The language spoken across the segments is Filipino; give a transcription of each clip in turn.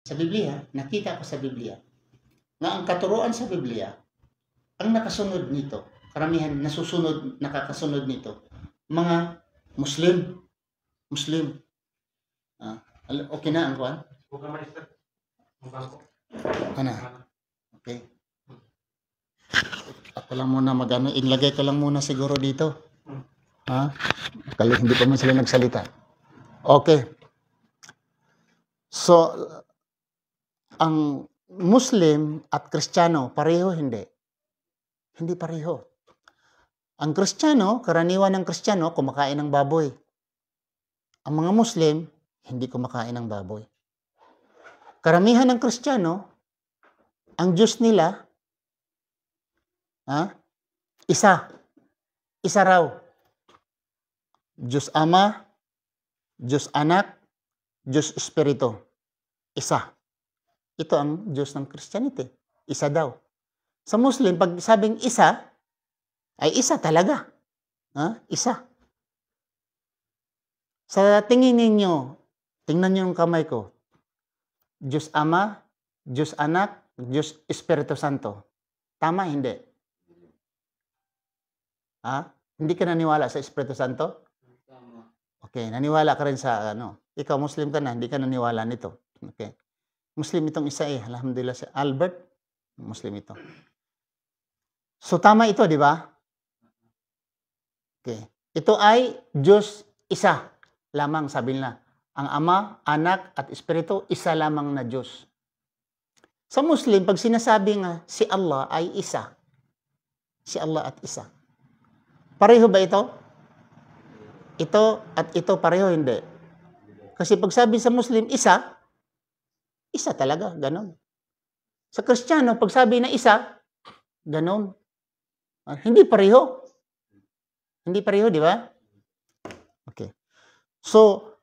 Sa Biblia, nakita ko sa Biblia, na ang katuruan sa Biblia, ang nakasunod nito, karamihan nakakasunod nito, mga Muslim. Muslim. Okay na ang kuwan? Okay na. Okay. Ako lang muna magano, ilagay ko lang muna siguro dito. Ha? Hindi pa man sila nagsalita. Okay. So, ang Muslim at Kristiyano, pareho hindi? Hindi pareho. Ang Kristiyano, karaniwan ng Kristiyano, kumakain ng baboy. Ang mga Muslim, hindi kumakain ng baboy. Karamihan ng Kristiyano, ang Diyos nila, isa. Isa raw. Diyos Ama, Diyos Anak, Diyos Espiritu. Isa. Ito ang Diyos ng Christianity. Isa daw. Sa Muslim, pag sabing isa, ay isa talaga. Isa. Sa tingin ninyo, tingnan nyo yung kamay ko. Diyos Ama, Diyos Anak, Diyos Espiritu Santo. Tama, hindi? Hindi ka naniwala sa Espiritu Santo? Okay, naniwala ka rin sa ikaw Muslim ka na, hindi ka naniwala nito. Okay. Muslim itong isa alhamdulillah si Albert, Muslim ito. So tama ito, di ba? Okay. Ito ay Diyos isa lamang, sabi nila. Ang Ama, Anak at Espiritu, isa lamang na Diyos. Sa Muslim, pag sinasabi nga si Allah ay isa. Si Allah at isa. Pareho ba ito? Ito at ito pareho, hindi. Kasi pag sabi sa Muslim, isa talaga, ganon. Sa Kristiyano, pag sabi na isa, ganon. Hindi pareho. Hindi pareho, di ba? Okay. So,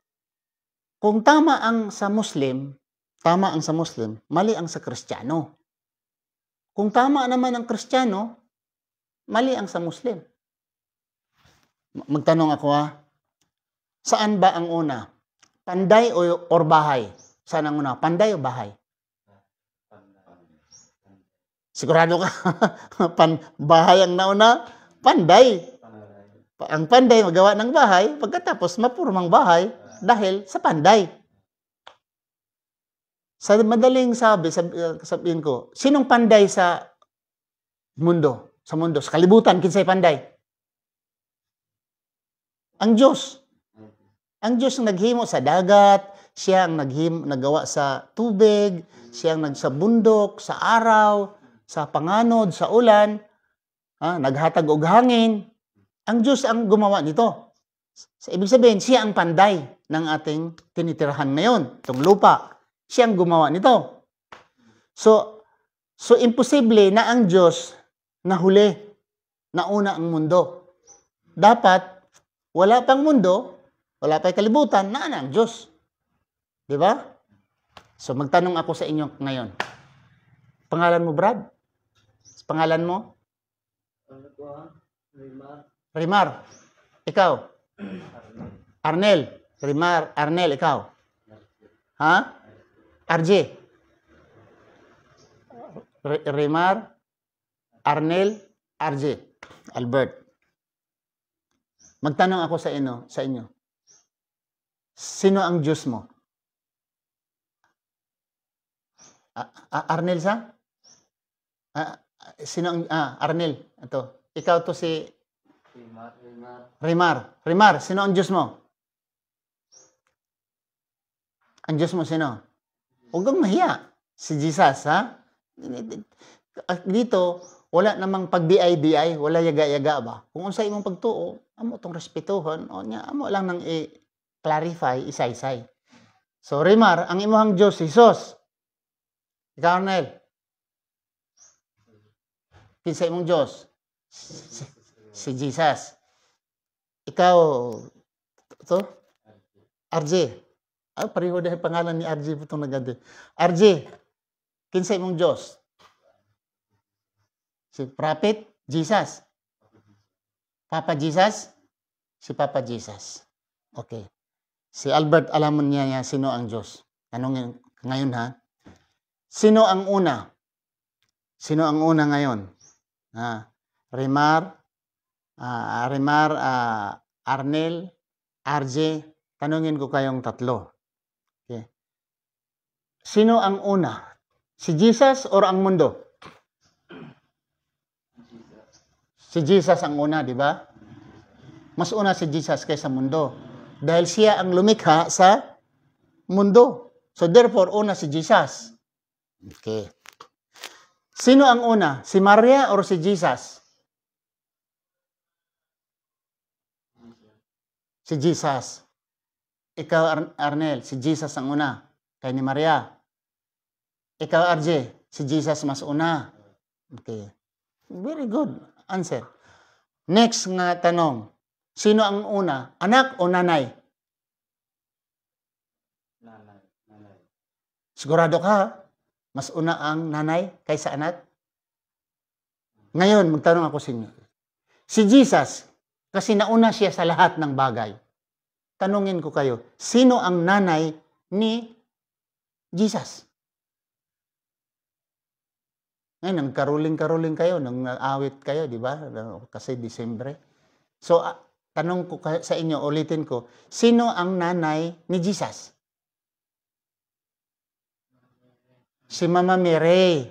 kung tama ang sa Muslim, mali ang sa Kristiyano. Kung tama naman ang Kristiyano, mali ang sa Muslim. Magtanong ako saan ba ang una? Panday or bahay? Saan ang una? Panday o bahay? Sigurado ka? Bahay ang nauna? Panday. Ang panday magawa ng bahay, pagkatapos mapurmang bahay dahil sa panday. Sa madaling sabihin ko, sinong panday sa mundo? Sa mundo, sa kalibutan, kinsay panday? Ang Diyos. Ang Diyos ang naghimo sa dagat, siya ang nagawa sa tubig, siya ang sa bundok, sa araw, sa panganod, sa ulan, naghatag og hangin. Ang Diyos ang gumawa nito. So, ibig sabihin, siya ang panday ng ating tinitirahan ngayon, itong lupa. Siya ang gumawa nito. So imposible na ang Diyos nahuli, nauna ang mundo. Dapat, wala pang mundo, wala pang kalibutan, naana ang Diyos. Di ba? So, magtanong ako sa inyo ngayon. Pangalan mo, Brad? Pangalan mo? Rimar. Ikaw? Arnel. Rimar. Arnel, ikaw? RJ. Rimar. Arnel. RJ. Albert. Magtanong ako sa inyo. Sino ang Diyos mo? Arnel sa? Sino ang Arnel? Ito. Ikaw to si Rimar. Rimar, sino ang Diyos mo? Ang Diyos mo sino? Huwag kang mahiya. Si Jesus, Dito, wala namang pag-BI, wala yaga-yaga ba? Kung unsay imong pagtuo, amo tong respetuhon, amo lang nang i-clarify, isay-say. So, Rimar, ang imong Diyos, Jesus. Ikaw, Arnel. Kinsa imong Diyos? Si Jesus. Ikaw, RJ. Pareho dahil pangalan ni RJ po itong naganda. RJ, kinsa imong Diyos? Si Prophet Jesus. Papa Jesus? Si Papa Jesus. Okay. Si Albert, alam mo niya sino ang Diyos. Tanongin ngayon Sino ang una? Sino ang una ngayon? Rimar, Arnel, RJ, tanungin ko kayong tatlo. Okay. Sino ang una? Si Jesus or ang mundo? Si Jesus ang una, di ba? Mas una si Jesus kaysa mundo. Dahil siya ang lumikha sa mundo. So therefore, una si Jesus. Okay. Sino ang una? Si Maria or si Jesus? Si Jesus. Ikaw, Arnel, si Jesus ang una. Kay ni Maria. Ikaw, RJ, si Jesus mas una. Okay. Very good answer. Next nga tanong. Sino ang una? Anak o nanay? Nanay. Sigurado ka? Mas una ang nanay kaysa anak? Ngayon, magtanong ako sa inyo. Si Jesus, kasi nauna siya sa lahat ng bagay. Tanungin ko kayo, sino ang nanay ni Jesus? Ngayon, nagkaruling-karuling kayo, nang awit kayo, di ba? Kasi Disyembre. So, tanong ko sa inyo, ulitin ko, sino ang nanay ni Jesus? Si Mama Mary.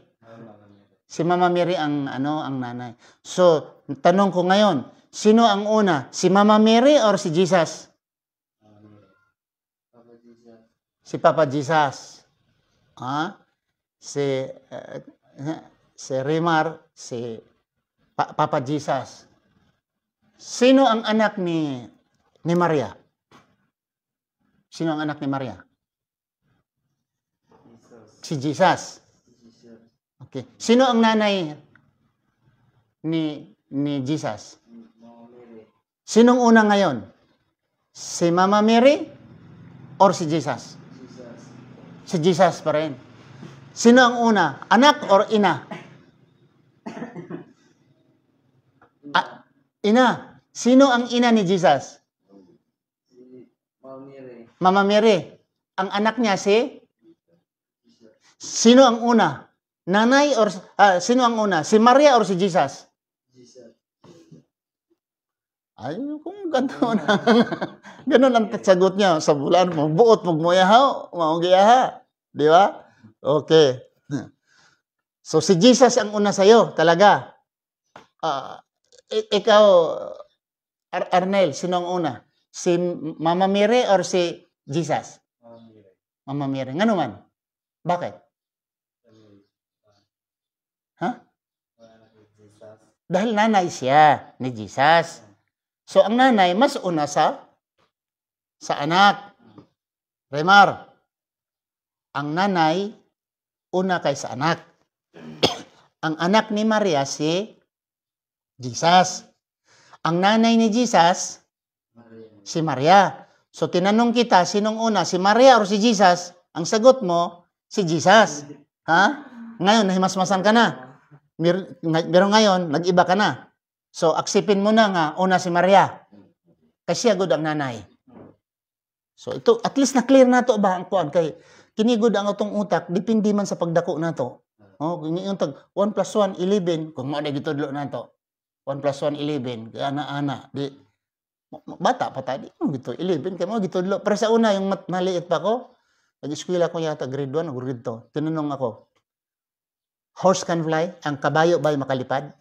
Si Mama Mary ang nanay. So, tanong ko ngayon, sino ang una? Si Mama Mary or si Jesus? Si Papa Jesus. Si Rimar, si Papa Jesus. Sino ang anak ni Maria? Sino ang anak ni Maria? Si Jesus. Okay. Sino ang nanay ni Jesus? Sinong una ngayon? Si Mama Mary or si Jesus? Si Jesus pa rin. Sino ang una? Anak or ina? Ina. Sino ang ina ni Jesus? Mama Mary. Ang anak niya si? Sino ang una? Nanay or sino ang una? Si Maria or si Jesus? Ay, kung gano'n na. Ganun ang sagot niya. Sa bulan, magbuot, magmuyahaw, maugiyaha. Di ba? Okay. So, si Jesus ang una sa'yo, talaga. Ikaw, Arnel, sino ang una? Si Mama Mary or si Jesus? Mama Mary. Nga naman? Bakit? Dahil nanay siya ni Jesus. So, ang nanay, mas una sa anak. Remar, ang nanay, una kaysa anak. Ang anak ni Maria, si Jesus. Ang nanay ni Jesus, si Maria. So, tinanong kita, sinong una, si Maria or si Jesus? Ang sagot mo, si Jesus. Ngayon, nahimasmasan ka na. Pero ngayon, nag-iba ka na. So, aksipin mo na nga, una si Maria. Kasi agad ang nanay. So, ito, at least na-clear na to ba ang kuan? Kay, kinigod ang itong utak, dipindi man sa pagdako na to. Yung tag, 1 plus 1, 11. Kung mo na gitudlo na to. 1 plus 1, 11. Kaya ana-ana. Bata pa tayo. Gito, 11. Kaya mo gitudlo. Pero sa una, yung maliit pa ko, nag-eskwela ko yata, grade 1 o grade 2. Tinanong ako, horse can fly? Ang kabayo ba'y makalipad?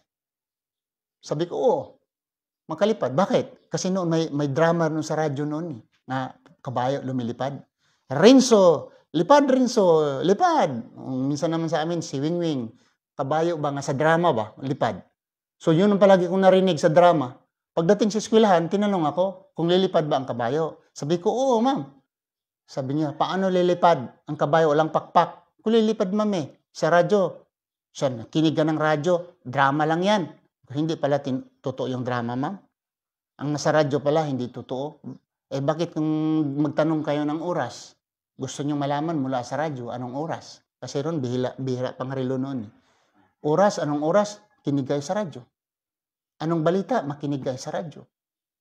Sabi ko, oo. Makalipad. Bakit? Kasi noon may drama noon sa radyo noon na kabayo lumilipad. Rinso, lipad, Rinso, lipad. Minsan naman sa amin, si Wingwing, kabayo ba nga sa drama ba? Lipad. So yun ang palagi kong narinig sa drama. Pagdating sa eskwelahan, tinanong ako kung lilipad ba ang kabayo. Sabi ko, oo ma'am. Sabi niya, paano lilipad ang kabayo? Walang pakpak. Kung lilipad ma'am sa radyo. Siya, nakinig ka ng radyo, drama lang yan. Hindi pala totoo yung drama, ma'am. Ang nasa radyo pala, hindi totoo. Bakit kung magtanong kayo ng oras, gusto nyo malaman mula sa radyo, anong oras? Kasi ron, bihira pang relo noon. Oras, anong oras? Kinig kayo sa radyo. Anong balita? Makinig kayo sa radyo.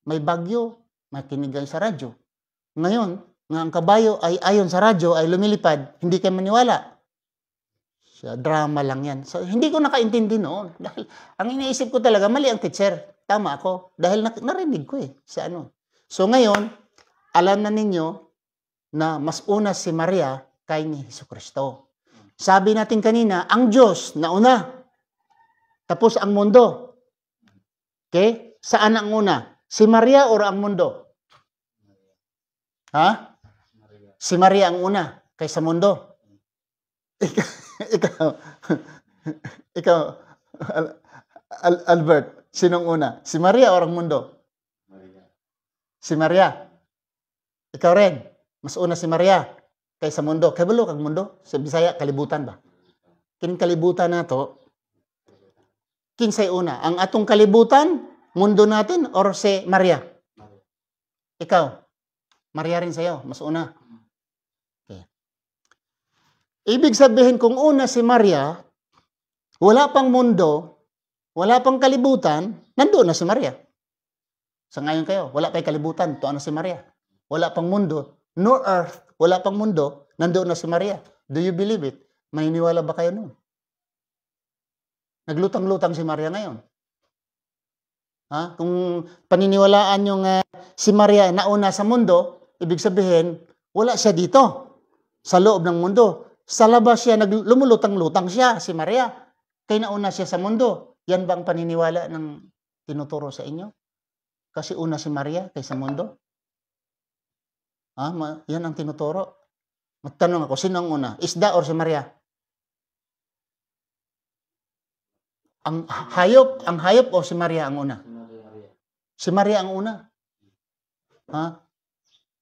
May bagyo, makinig kayo sa radyo. Ngayon, nga ang kabayo ay ayon sa radyo ay lumilipad, hindi kayo maniwala. Siya, drama lang yan. So, hindi ko nakaintindi noon. Dahil ang iniisip ko talaga, mali ang teacher. Tama ako. Dahil narinig ko sa ano. So ngayon, alam na ninyo na mas una si Maria kay ni Jesucristo. Sabi natin kanina, ang Diyos nauna. Tapos ang mundo. Okay? Saan ang una? Si Maria o ang mundo? Ha? Si Maria ang una kaysa mundo. Ikaw, Albert, sinong una? Si Maria o ang mundo? Maria. Si Maria. Ikaw rin. Mas una si Maria kaysa mundo. Kaya balo kang mundo? Sa Bisaya, kalibutan ba? Kining kalibutan na to, kinsay una? Ang atong kalibutan, mundo natin, or si Maria? Ikaw. Maria rin sa'yo. Mas una. Ibig sabihin, kung una si Maria, wala pang mundo, wala pang kalibutan, nandoon na si Maria. Sa ngayon kayo, wala pang kalibutan, to na si Maria. Wala pang mundo, no earth, wala pang mundo, nandoon na si Maria. Do you believe it? Maniniwala ba kayo noon? Naglutang-lutang si Maria ngayon. Ha? Kung paniniwalaan yung si Maria nauna sa mundo, ibig sabihin, wala siya dito, sa loob ng mundo. Sa labas siya, lumulutang-lutang siya, si Maria. Kaya nauna siya sa mundo. Yan ba ang paniniwala ng tinuturo sa inyo? Kasi una si Maria kaysa mundo? Yan ang tinuturo. Magtanong ako, sino ang una? Isda or si Maria? Ang hayop o si Maria ang una? Si Maria ang una.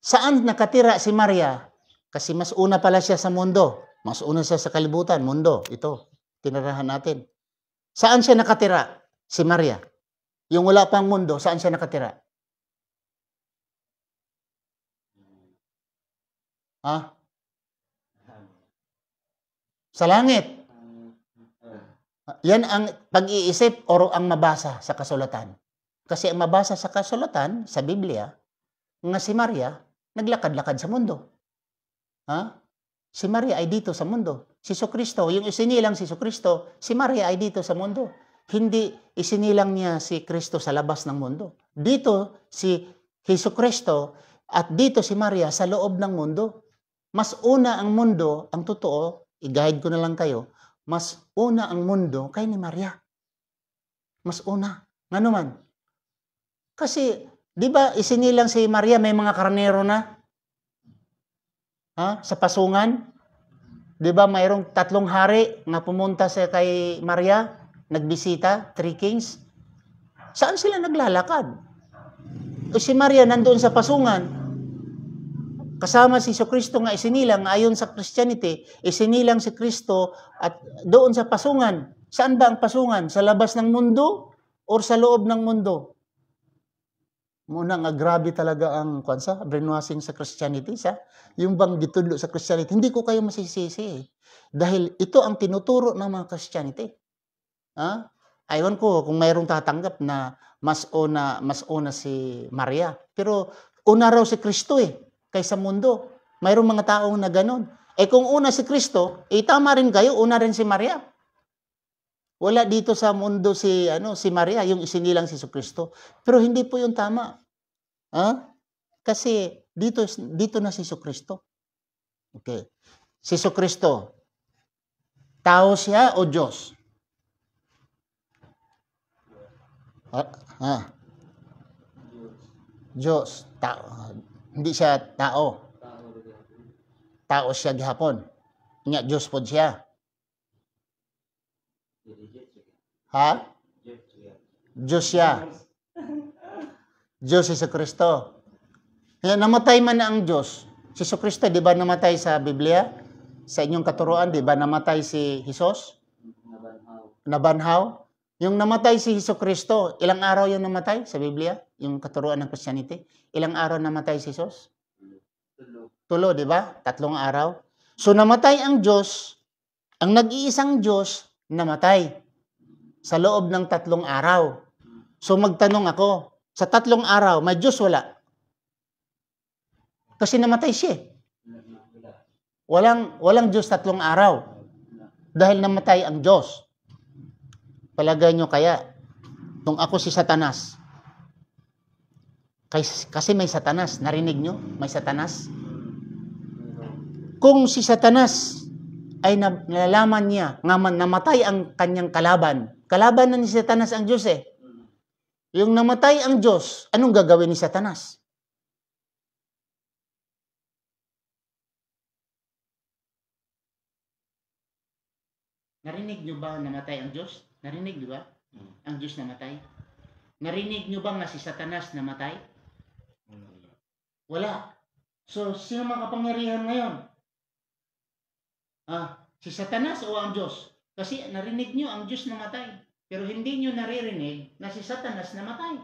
Saan nakatira si Maria? Kasi mas una pala siya sa mundo. Mas una siya sa kalibutan, mundo. Ito, tinirahan natin. Saan siya nakatira? Si Maria. Yung wala pang mundo, saan siya nakatira? Sa langit. Yan ang pag-iisip o ang mabasa sa kasulatan. Kasi ang mabasa sa kasulatan, sa Biblia, nga si Maria, naglakad-lakad sa mundo. Si Maria ay dito sa mundo. Si Jesucristo, yung isinilang si Jesucristo, si Maria ay dito sa mundo. Hindi isinilang niya si Kristo sa labas ng mundo. Dito si Jesucristo at dito si Maria sa loob ng mundo. Mas una ang mundo, ang totoo, i-guide ko na lang kayo, mas una ang mundo kay ni Maria. Mas una. Nga naman. Kasi, di ba isinilang si Maria may mga karnero na? Sa pasungan, 'di ba mayroong 3 hari na pumunta sa kay Maria, nagbisita, 3 kings. Saan sila naglalakad? Si Maria nandoon sa pasungan. Kasama si Jesucristo nga isinilang ayon sa Christianity, isinilang si Kristo at doon sa pasungan. Saan ba ang pasungan? Sa labas ng mundo o sa loob ng mundo? Muna nga grabe talaga ang brainwashing sa Christianity yung bang gitudlo sa Christianity. Hindi ko kayo masisisi dahil ito ang tinuturo ng mga Christianity. Aywan ko kung mayroong tatanggap na mas una si Maria. Pero una raw si Kristo kaysa mundo. Mayroong mga taong na ganun. Kung una si Kristo, tama rin kayo, una rin si Maria. Wala dito sa mundo si Maria, yung isinilang si Jesucristo. Pero hindi po yung tama. Kasi dito na si Jesucristo. Okay. Si Jesucristo, tao siya o Diyos? Diyos. Tao. Hindi siya tao. Tao siya gihapon. Nga Diyos po siya. Diyos siya. Diyos si Jesucristo. Namatay man na ang Diyos. Si Jesucristo, di ba namatay sa Biblia? Sa inyong katuruan, di ba namatay si Jesus? Nabanhaw. Yung namatay si Jesucristo, ilang araw yung namatay sa Biblia? Yung katuruan ng Christianity. Ilang araw namatay si Jesus? 3, di ba? 3 araw. So namatay ang Diyos, ang nag-iisang Diyos, namatay sa loob ng 3 araw. So magtanong ako, sa 3 araw, may Diyos wala? Kasi namatay siya. Walang Diyos 3 araw. dahil namatay ang Diyos. Palagay nyo kaya, kung ako si Satanas, kasi may Satanas, narinig nyo? May Satanas? Kung si Satanas ay nalalaman niya nga namatay ang kanyang kalaban na ni Satanas ang Diyos eh. Yung namatay ang Diyos, anong gagawin ni Satanas? Narinig nyo ba namatay ang Diyos? Narinig nyo ba? Ang Diyos namatay? Narinig nyo ba nga si Satanas namatay? Wala. So, sino makapangyarihan ngayon? Si Satanas o ang Diyos? Kasi narinig nyo ang Diyos namatay. Pero hindi nyo naririnig na si Satanas namatay.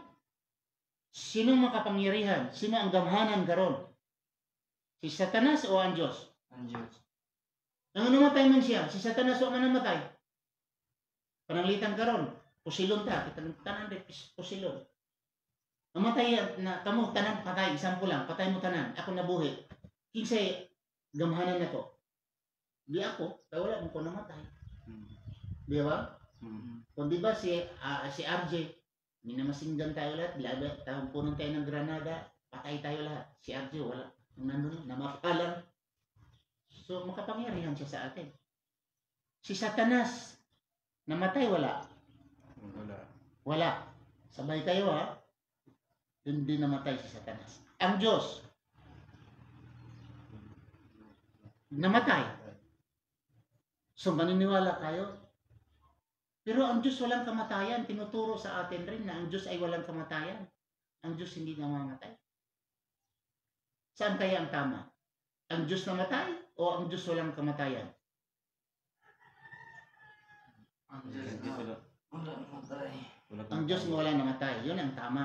Sino makapangyarihan? Sino ang gamhanan karon? Si Satanas o ang Diyos? Ang Diyos. Nang namatay man siya, si Satanas o man namatay. Pananglitan karon, pusilon ta, kita tanan rin, pusilon. Namatay na kamo tanan patay, isang lang, patay mo tanan, ako nabuhi. Kinsay gamhanan na to? Di ako, kaya wala mo ko namatay. Di ba? Kung di ba si RJ, minamasinggan tayo lahat, taong punon tayo ng Granada, patay tayo lahat. Si RJ wala, nandun, namapalan. So, makapangyarihan siya sa atin. Si Satanas, namatay, wala? Wala. Sabay kayo ha? Hindi namatay si Satanas. Ang Diyos, namatay. So, maniniwala kayo? Pero ang Diyos walang kamatayan. Tinuturo sa atin rin na ang Diyos ay walang kamatayan. Ang Diyos hindi namamatay. Saan kaya ang tama? Ang Diyos namatay o ang Diyos walang kamatayan? Ang Diyos wala namatay. Ang Diyos nga wala namatay. Yun ang tama.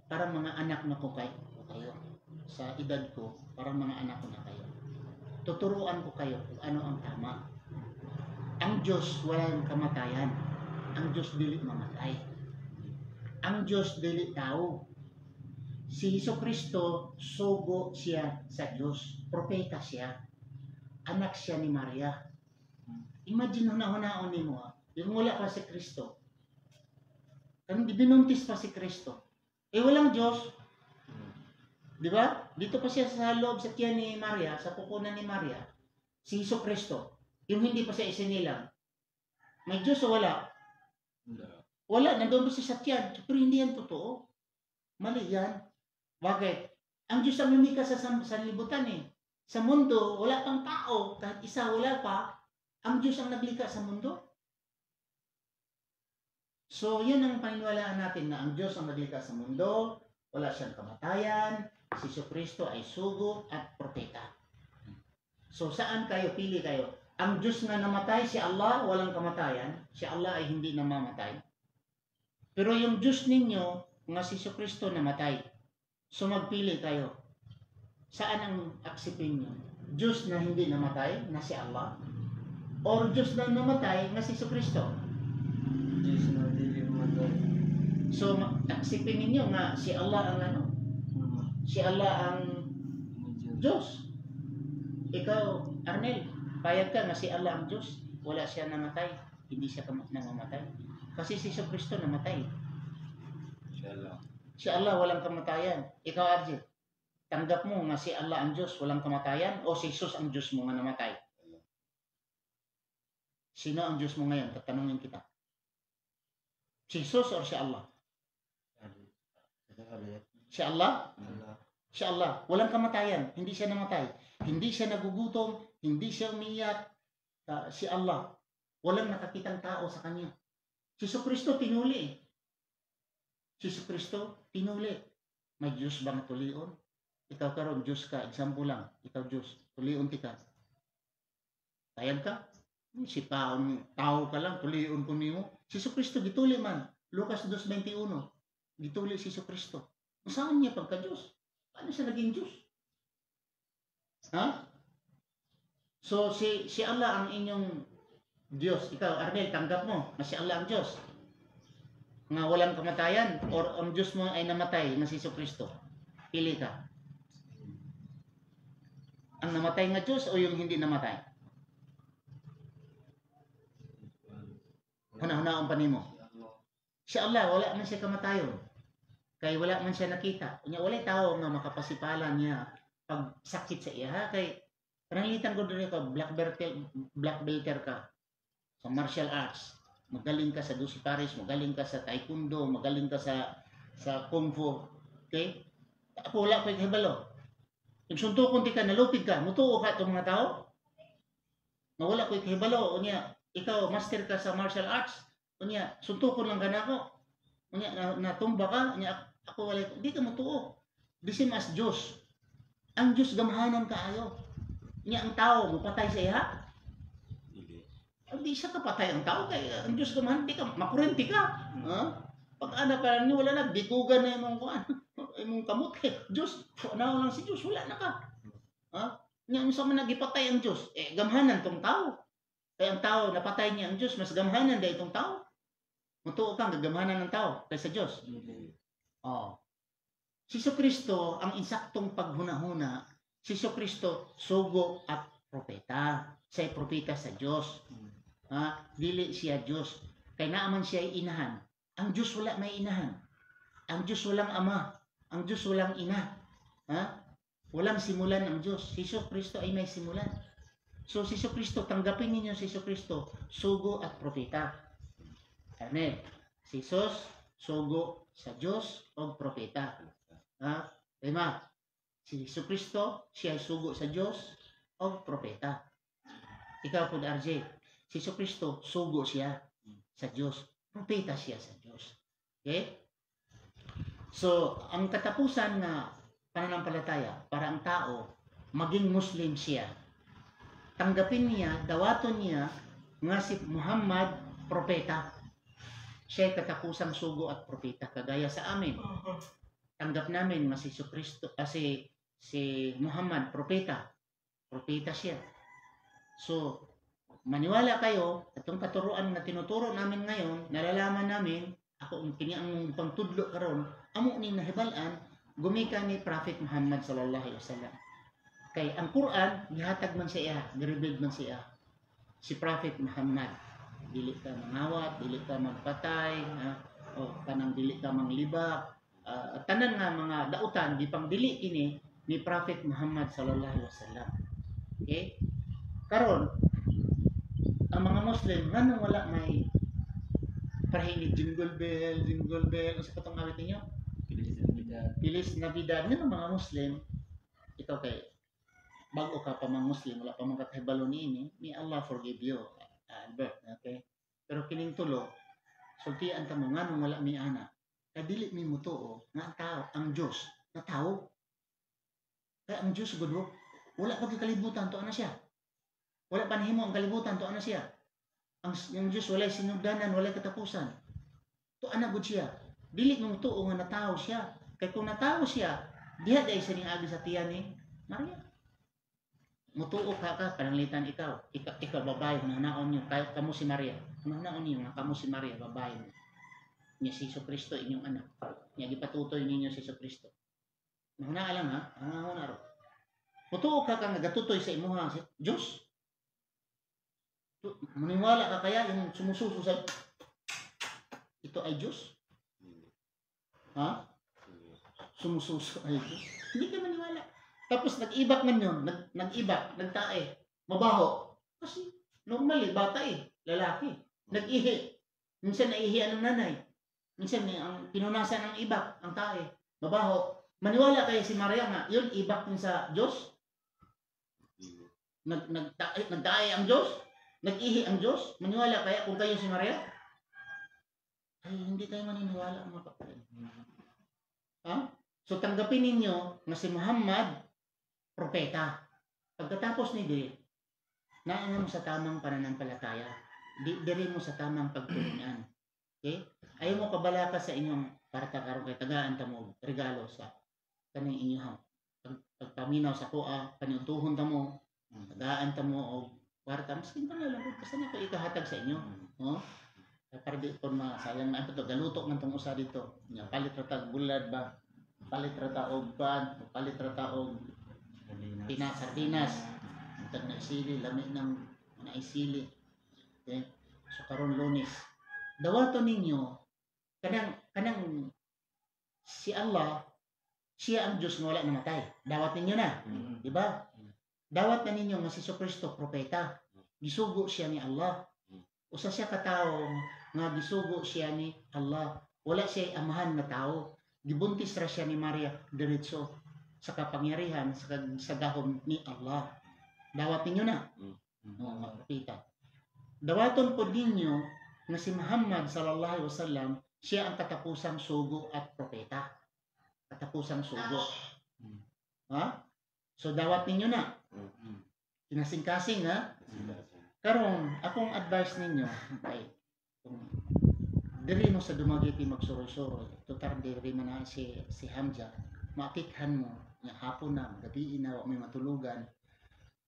Parang mga anak na ko kayo. Sa edad ko, parang mga anak ko na kayo. Tuturuan ko kayo kung ano ang tama. Ang Diyos walang kamatayan. Ang Diyos dili mamatay. Ang Diyos dili tao. Si Jesucristo, sugo siya sa Diyos. Propeta siya. Anak siya ni Maria. Imagine hunaon ni mo, yung wala pa si Kristo. Kung binuntis pa si Kristo. Walang Diyos. Di ba? Dito pa siya sa loob sa tiyan ni Maria, sa pupunan ni Maria. Si Jesucristo. Yung hindi pa siya isinilang. May Diyos o wala? Wala. Nandun pa siya sa tiyan. Pero hindi yan totoo. Mali yan. Bakit? Ang Diyos ang lumika sa libutan eh. Sa mundo, wala pang tao. Kahit isa, wala pa. Ang Diyos ang naglikha sa mundo. So, yun ang paniniwalaan natin na ang Diyos ang naglikha sa mundo. Wala siyang kamatayan. Si Jesucristo ay sugo at propeta. So, saan kayo? Pili kayo. Ang Diyos na namatay, si Allah, walang kamatayan. Si Allah ay hindi namamatay. Pero yung Diyos ninyo, nga si Jesucristo namatay. So magpili kayo. Saan ang aksipin nyo? Diyos na hindi namatay, na si Allah? Or Diyos na namatay, na si Jesucristo? Diyos na hindi namatay. So aksipin ninyo nga si Allah ang ano? Si Allah ang Diyos. Ikaw, Arnel, payag ka na si Allah ang Diyos? Wala siya namatay. Hindi siya namamatay. Kasi si Jesucristo namatay. Si Allah walang kamatayan. Ikaw, Arjit, tanggap mo nga si Allah ang Diyos, walang kamatayan, o si Jesus ang Diyos mo nga namatay? Sino ang Diyos mo ngayon? Tatanungin kita. Si Jesus or si Allah? Si Allah? Si Allah. Walang kamatayan. Hindi siya namatay. Hindi siya nagugutom. Hindi siya umiyak. Si Allah. Walang nakakitang tao sa kanya. Si Jesucristo tinuli. Si Jesucristo tinuli. May Diyos bang tulion? Ikaw karon Diyos ka. Example lang. Ikaw Diyos. Tulion ka. Tayag ka? Si tao ka lang. Tulion ko nimo. Si Jesucristo gituli man. Lucas 2:21. Gituli si Jesucristo. Saan niya pagka-Diyos? Paano siya naging Diyos? Ha? So, si Allah ang inyong Diyos. Ikaw, Arnel, tanggap mo na si Allah ang Diyos. Nga walang kamatayan or ang Diyos mo ay namatay na si Jesucristo. Pili ka. Ang namatay nga Diyos o yung hindi namatay? Huna-hunaon pa nimo. Si Allah wala man siya kamatayon. Kay wala man siya nakita. Unya wala tao nga makapasipalan niya pag sakit sa iya ha? Kay pananglitan ko diri ka black belter ka sa martial arts. Magaling ka sa Dusi Paris, magaling ka sa taekwondo, magaling ka sa kung fu. Okay? Ako wala ko hibalo. Kung suntukon ti ka, nalupig ka, mutuo ka itong mga tao. Nawala ko hibalo. Unya, ikaw master ka sa martial arts. Unya, suntukon lang ka na ako. Unya, natumba ka. Unya, ako wala, hindi ka mutuo. The same as Diyos. Ang Diyos gamhanan kaayo. Unya, ang tao, mupatay sa iya. Hindi siya kapatay ang tao. Kaya ang Diyos gamhanan, di ka, makurente ka. Pag ana pa niyo, wala na, bigugan na yung mga imong kamot. Diyos, ano lang si Diyos, wala na ka. Nga, sa man nagipatay ang Diyos, gamhanan tong tao. Kaya ang tao, napatay niya ang Diyos, mas gamhanan dahil itong tao. Mutuo kang gagamhanan ng tao kaysa Diyos. Si Kristo ang insaktong paghuna-huna. Si Kristo sugo at propeta. Siya propeta sa Diyos. Dili siya Diyos. Kaya naaman siya ay inahan. Ang Diyos wala may inahan. Ang Diyos walang ama. Ang Diyos walang ina. Walang simulan ang Diyos. Si Kristo ay may simulan. So si Kristo, tanggapin ninyo si Kristo, sugo at propeta. Amen. Si Jesus, sugo sa Diyos o propeta. Lima. Si Kristo, siya ay sugo sa Diyos o propeta. Ikaw po, RJ, si Kristo, sugo siya sa Diyos. Propeta siya sa Diyos. Okay? So, ang katapusan na pananampalataya para ang tao maging Muslim siya. Tanggapin niya, dawaton niya nga si Muhammad propeta. Siya ay katapusang sugo at propeta kagaya sa amin. Tanggap namin nga si Kristo si Muhammad propeta. Propeta siya. So, maniwala kayo, itong katuruan na tinuturo namin ngayon, nalalaman namin, ako kini ang pangtudlo karon, amo ni nahibalan, gumika ni Prophet Muhammad sallallahu alaihi wasallam. Kay ang Quran, gihatag man siya, girevealed man siya. Si Prophet Muhammad, dili ka mangawat, dili ka magpatay, o kanang dili ka manglibak, tanan nga mga dautan, di pang dili kini ni Prophet Muhammad sallallahu alaihi wasallam. Okay? Karon, ang mga Muslim, nganong wala may pahinig jingle bell, ano sa katong awit ninyo? Feliz Navidad. Nga ng mga Muslim, ito kay, bago ka pa mga Muslim, wala pa mga kahibalo ni may Allah forgive you, Albert, okay? Pero kining tulo, sultian ta mo, nga nung wala may ana, kadili mi mo to, nga ang tao, ang Diyos, na tao. Kaya ang Diyos, gudo, wala pa kalibutan, to ano siya? Wala pa nahimo ang kalibutan, to ano siya? Ang Diyos walay sinugdanan, walay katapusan. To anagod siya. Dili mo to nga natao siya. Kaya kung natao siya, diha day sa ning agi sa tiyan ni Maria. Mutuo ka pananglitan ikaw. Ikaw babae, hanaon niyo kamo si Maria. Hanaon niyo nga kamo si Maria, babae mo. Niya si Kristo inyong anak. Niya gipatutoy ninyo si Kristo. Huna lang ha. Huna ro. Mutuo ka nga gatutoy sa imuha si Diyos. Maniwala ka kaya yung sumususo sa ito ay Diyos? Sumususo ay Diyos? Hindi ka maniwala. Tapos nag-ibak man yun, nag-ibak, nagtae, mabaho. Kasi normally, bata lalaki. Nag-ihi. Minsan naihian ng nanay. Minsan ang pinunasan ng ibak, ang tae, mabaho. Maniwala kayo si Maria nga, yun ibak din sa Diyos? Nagtae ang Diyos? Nag-ihi ang Diyos? Maniwala kaya kung kayo si Maria? Ay, hindi kayo maniniwala mga kapatid. So tanggapin ninyo na si Muhammad, propeta. Pagkatapos ni Diri, naangan mo sa tamang pananampalataya. Diri mo sa tamang pagturunan. Okay? Ayaw mo kabalaka sa inyong para karon kay tagaan ta mo regalo sa kaning inyong pagpaminaw sa kuha, paniutuhon ta mo, tagaan ta mo og kwarta, maskin pa lang kasi na ko ikahatag sa inyo. Para di po sayang na ito, galuto man itong usa dito. Palit rata bulad ba? Palit rata og bad, palit rata og sardinas. Itag naisili, lami ng naisili. Okay? So karon Lunes, dawaton ninyo kanang si Allah, siya ang Diyos nga wala namatay. Dawat ninyo na, di ba? Dawat na ninyo nga si Kristo propeta. Gisugo siya ni Allah. Usa siya katawo nga gisugo siya ni Allah. Wala siya amahan na tao. Gibuntis ra siya ni Maria diretso sa kapangyarihan sa gahom ni Allah. Dawat ninyo na. Mga propeta. Dawaton po ninyo na si Muhammad sallallahu alaihi wasallam, siya ang katapusang sugo at propeta. Katapusang sugo. Ha? So dawat ninyo na. Kinasing-kasing ha. Karon akong advice ninyo ay kung diri mo sa dumagiti magsuroy-suroy, tutar diri man na si Hamza, maakikhan mo nga hapon na, gabi na, may matulugan,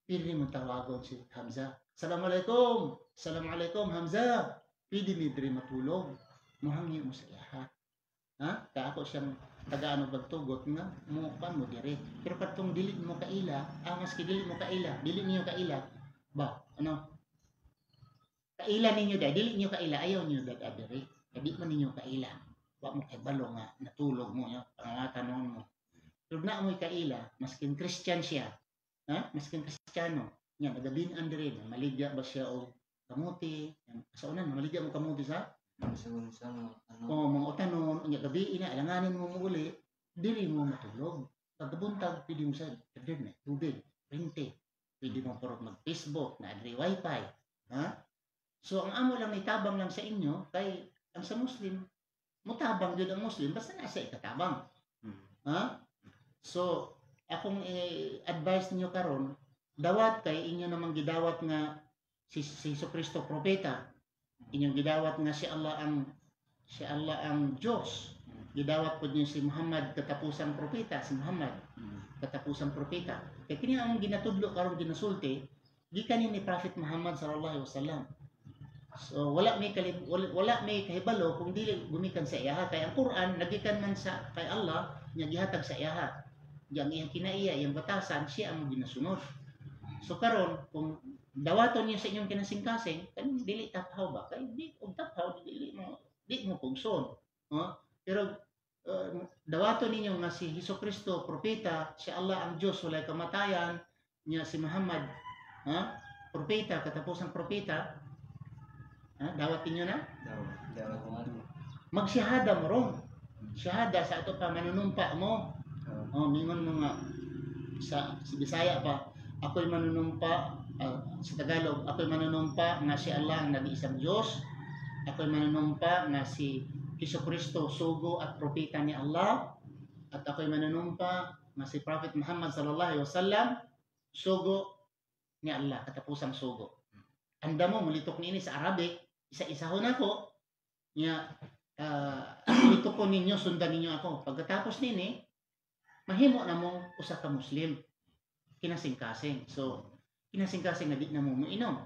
pili mo tawagon si Hamza. Assalamualaikum! Assalamualaikum Hamza! Pili mi diri matulog. Muhangi mo sa iya. Ha? Kaya ako siyang taga-ano bagtugot nga mo kan mo diri. Pero katong dili mo kaila, angas ki dili mo kaila, dili niyo kaila. Ba, ano? Kaila ninyo dili niyo kaila, ayaw niyo diri. Kadi man ninyo kaila. Wa mo kay balo nga natulog mo ya, pangatanon mo. Pero na mo kaila, maskin Christian siya. Ha? Maskin Kristiyano. Nya nagabin-an diri, maligya ba siya o kamuti? Sa unan maligya mo kamuti sa mga utanon, unya gabi ina alanganin mo uli, dili mo matulog. Pagkabuntag pwede mo sa internet, tubig, printe. Pwede mo porot mag-Facebook, na adri wifi. Ha? So ang amo lang itabang lang sa inyo kay ang sa Muslim, mutabang jud ang Muslim basta nasa ikatabang. Ha? So akong advice niyo karon, dawat kay inyo namang gidawat nga si Kristo propeta. Inyong gidawat nga si Allah ang Diyos. Gidawat po niyo si Muhammad katapusang propeta, si Muhammad katapusang propeta. Kaya kini ang ginatudlo karon ginasulti gikan ni Prophet Muhammad sallallahu alaihi wasallam. So wala may kahibalo kung dili gumikan sa iya. Kaya ang Quran nagikan man sa kay Allah nya gihatag sa iya. Yang iyang kinaiya, iyang batasan, siya ang ginasunod. So karon kung dawaton niyo sa inyong kinasing-kasing, kan dili taphaw ba? Kay di og taphaw dili mo pugson. Pero dawaton ninyo nga si Hesukristo propeta, si Allah ang Dios walay kamatayan, niya si Muhammad, propeta katapusang propeta. Dawat ninyo na? Dawat. Magsyahada mo ron. Syahada sa ato pa manunumpa mo. Mingon mo nga sa Bisaya pa, ako'y manunumpa sa Tagalog, ako'y manunumpa nga si Allah ang nag-iisang Diyos. Ako'y manunumpa nga si Hesukristo sugo at propeta ni Allah. At ako'y manunumpa nga si Prophet Muhammad sallallahu alaihi wasallam sugo ni Allah, katapusang sugo. Anda mo mulitok niini sa Arabic, isa-isahon ako niya mulitok ko ninyo, sundan ninyo ako. Pagkatapos nini, mahimo na mo usa ka Muslim. Kinasing-kasing. So, kinasing-kasing nga di na mo muinom.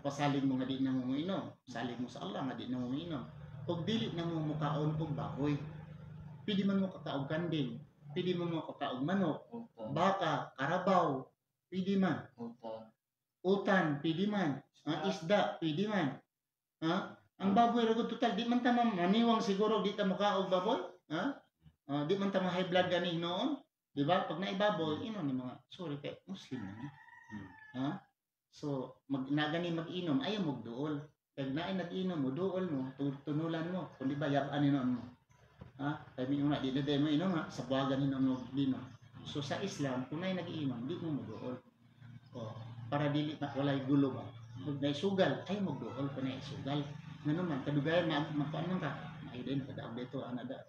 Pasalig mo nga di na mo muinom. Salig mo sa Allah nga di na mo muinom. Pag dili na mo mukaon og baboy. Pwede man mo kakaog kanding. Pwede man mo kakaog manok. Baka, karabaw. Pwede man. Utan, pwede man. Isda, pwede man. Ang baboy ragod total, di man ta maniwang siguro di ta mukaog baboy. Di man ta high blood gani noon. Di ba? Pag naibaboy, inom ni mga sorry kay Muslim na. So, nagani mag-inom, ayaw mo duol. Pag naay nag-inom mo, duol mo, tunulan mo. Kung di ba, yabaan inom mo. Kaya may una, di na mo inom sa buwagan inom mo dinom. So, sa Islam, kung naay nag-inom, di mo duol. Para dili walay gulo ba. Pag naisugal, ayaw mo duol kung naisugal. Nga naman, kadugayan, makuan man ka. Ay din, kadaab dito, anada.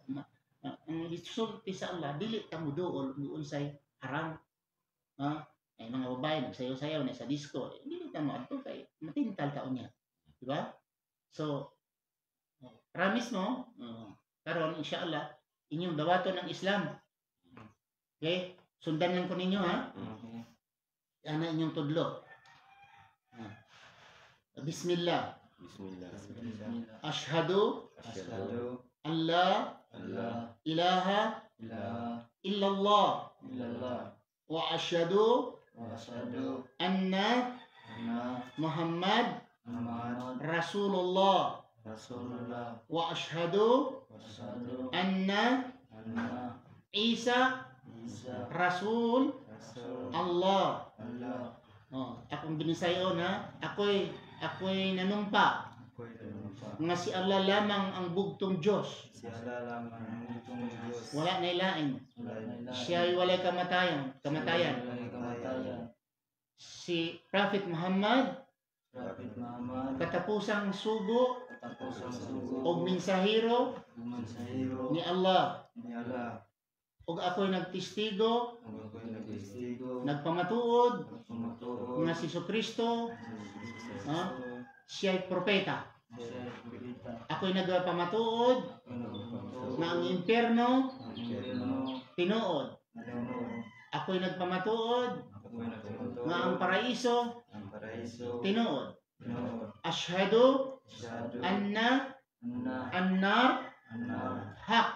Ang isulti sa Allah, dili ka mo duol say haram. Ay mga babae nagsayaw-sayaw na sa disco, dili ka mo adto kay matintal ka unya. Di ba? So promise mo karon inshallah inyong dawaton ng Islam. Okay? Sundan lang ko ninyo ha. Ana inyong tudlo. Bismillah. Ashhadu an la ilaha illallah wa ashhadu anna Muhammad Rasulullah. Rasulullah. wa ashhadu Wasyhadu anna anna Isa Isa Rasul Rasul Allah. Allah. Akong binisayon ha, ako'y nanumpa Ako'y tinumpa. nga si Allah lamang ang bugtong Diyos. Si Allah lamang ang itong Diyos. Wala na ilain. Wala na Siya'y walay kamatayan. Walay kamatayan. Si Prophet Muhammad, Prophet Muhammad. katapusang sugo Katapos ang sugo. o minsahero Mensahero ni Allah. ni Allah. Ug ako'y nagtestigo, Ang ako'y nagtistigo. nagpamatuod Nagpamatuod. nga si Jesucristo Ha? siya'y propeta. Siya kulita. Ako'y nagpamatuod Ako'y nagpamatuod. na ang impyerno Ang impyerno. tinuod. Tinuod. Ako'y nagpamatuod Ako'y nagpamatuod. nga ang paraiso Ang paraiso. tinuod. Tinuod. Ashhadu Masyado. anna Anna. annar Anna. haq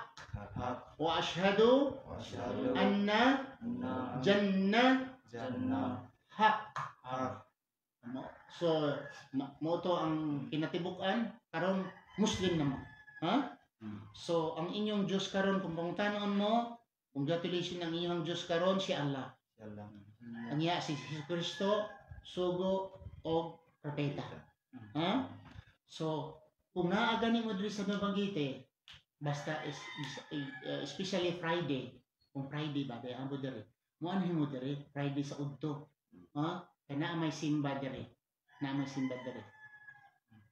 Hak. wa ashhadu Masyado. anna Anna. jannah Jannah. haq. Hak. So, mo to ang kinatibukan karon Muslim na mo. Ha? So, ang inyong Diyos karon kung pangutanon mo, congratulations ang inyong Diyos karon si Allah. Allah. Ang iya si Kristo, sugo o propeta. Ha? So, kung naagani mo diri sa Navagite, basta especially Friday, kung Friday ba kaya amo diri. Mo anhin mo diri Friday sa udto. Ha? Kaya na may simba diri. Na may simba diri.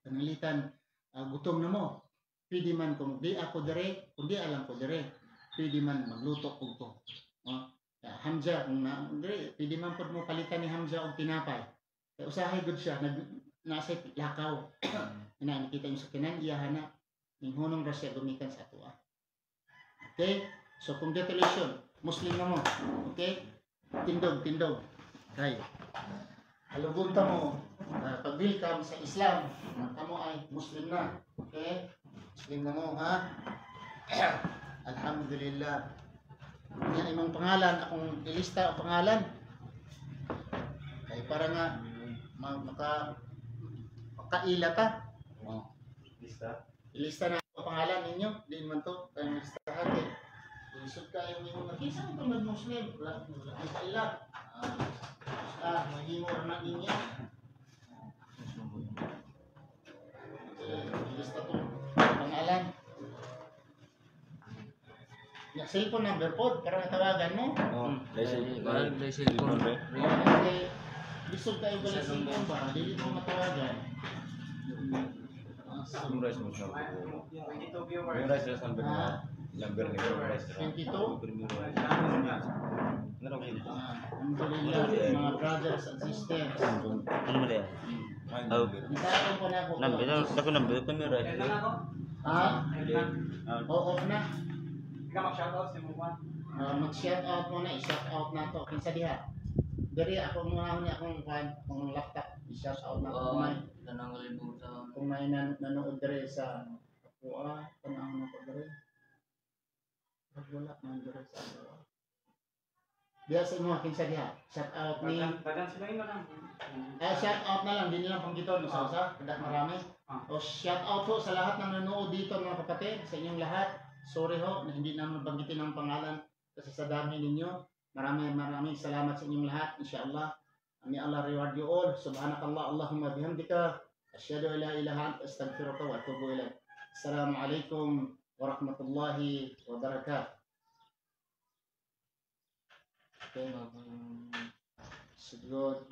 Panalitan gutom na mo. Pwede man kung di ako diri, kung di alam ko diri, pwede man magluto og ko. Hamza kung na diri, pwede man pud mo palitan ni Hamza og tinapay. Kaya usahay gud siya nasa lakaw. Na nakita yung sa kinandiyahan na ning hunong ra siya gumikan sa ato. Okay? So congratulations, Muslim na mo. Okay? Tindog. Okay. Halugunta mo, pag-welcome sa Islam, kamo ay Muslim na. Okay? Muslim na mo, ha? Alhamdulillah. Yan imong pangalan, akong ilista ang pangalan. Kaya para nga makaila ka. Lista. Ilista na ang pangalan ninyo. Di man to, kaya listahan eh. Ilisod ka yung imong nakisa mo itong Muslim. Wala ang kaila. Mahimo na ninyo. Ilista to pangalan. Ya, cellphone number po, para matawagan mo. Cellphone. Kasi, lisod kayo ba sa cellphone ba? Dili mo matawagan. Memorize mo siya. Memorize na sa number ni memorize na. 22? Alhamdulillah. Alhamdulillah, mga brothers and sisters. Ano mo rin? Isaan ko na ako. Number, ako number ko meron. Ha? Oo, off na. Mag-shoutout si Muman. Mag-shout out mo na, i-shout out na to. Kinsa diha? Dari ako muna ni akong laptop, i-shout out na to. Kung may nanood dere sa Aqua, tanang na ko dere. Wala man dere sa Aqua. Diya sa inyo, kinsa diha? Shout out ni shout out na lang, hindi nilang panggiton sa kada marami. O shout out po sa lahat ng nanood dito mga kapatid, sa inyong lahat. Sorry ho na hindi naman banggitin ang pangalan kasi sa dami ninyo. Maraming salamat sa inyong lahat. Inshallah, may Allah reward you all. Subhanakallah, Allahumma bihamdika. Asyhadu an la ilaha anta astaghfiruka wa atubu ilaik. Assalamualaikum warahmatullahi wabarakatuh. Okay. Siguro,